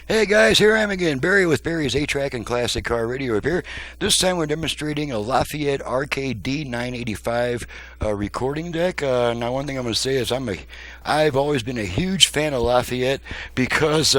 Hey guys, here I am again, Barry with Barry's 8-Track and Classic Car Radio Repair. This time we're demonstrating a Lafayette RK D985 recording deck. Now one thing I'm going to say is I've always been a huge fan of Lafayette because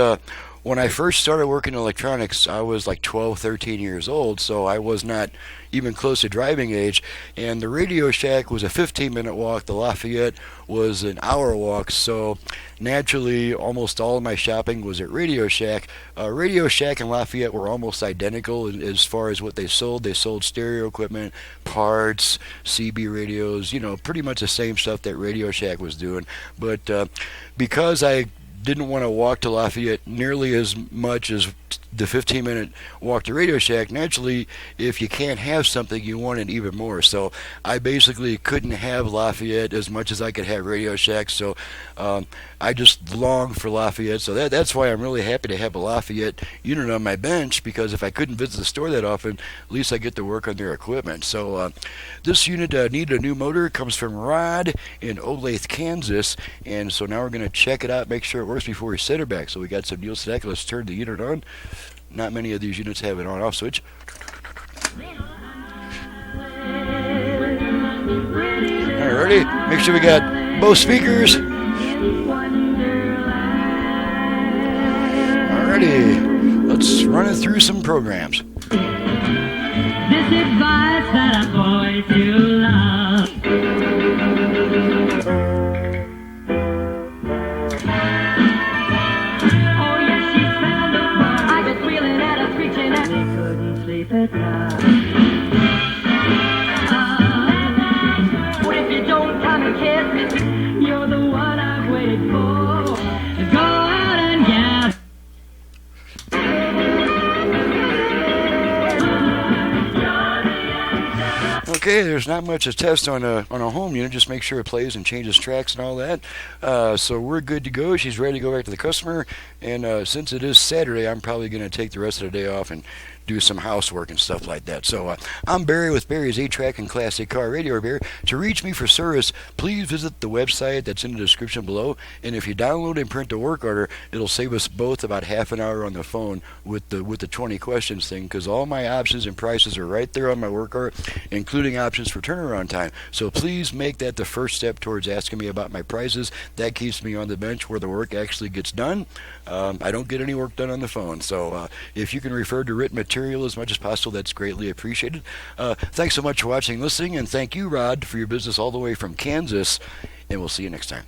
when I first started working in electronics, I was like 12, 13 years old, so I was not even close to driving age, and the Radio Shack was a 15-minute walk. The Lafayette was an hour walk, so naturally almost all of my shopping was at Radio Shack. Radio Shack and Lafayette were almost identical as far as what they sold. They sold stereo equipment, parts, CB radios, pretty much the same stuff that Radio Shack was doing. But because I didn't want to walk to Lafayette nearly as much as the 15-minute walk to Radio Shack, naturally, if you can't have something, you want it even more. So I basically couldn't have Lafayette as much as I could have Radio Shack, so I just longed for Lafayette. So that's why I'm really happy to have a Lafayette unit on my bench, because if I couldn't visit the store that often, at least I get to work on their equipment. So this unit needed a new motor. It comes from Rod in Olathe, Kansas, and so now we're going to check it out, make sure it works before we set her back. So we got some Neil Sedaka. Let's turn the unit on. Not many of these units have an on-off switch. Alrighty, make sure we got both speakers. Alrighty, let's run it through some programs. This advice that a boy to love. Oh yes, she found a bar. I was wheeling at her, screeching at me, couldn't sleep at night. Oh, if you don't come and kiss me, you're the one I've waited for. Go out and get. Okay, there's not much to test on a home unit. Just make sure it plays and changes tracks and all that. So we're good to go. She's ready to go back to the customer. And since it is Saturday, I'm probably going to take the rest of the day off and do some housework and stuff like that. So I'm Barry with Barry's 8-Track and Classic Car Radio Repair. To reach me for service, please visit the website that's in the description below. And if you download and print a work order, it'll save us both about half an hour on the phone with the 20 questions thing, because all my options and prices are right there on my work order, including options for turnaround time. So please make that the first step towards asking me about my prices. That keeps me on the bench where the work actually gets done. I don't get any work done on the phone. So if you can refer to written material as much as possible, that's greatly appreciated. Thanks so much for watching and listening, and thank you, Rod, for your business all the way from Kansas, and we'll see you next time.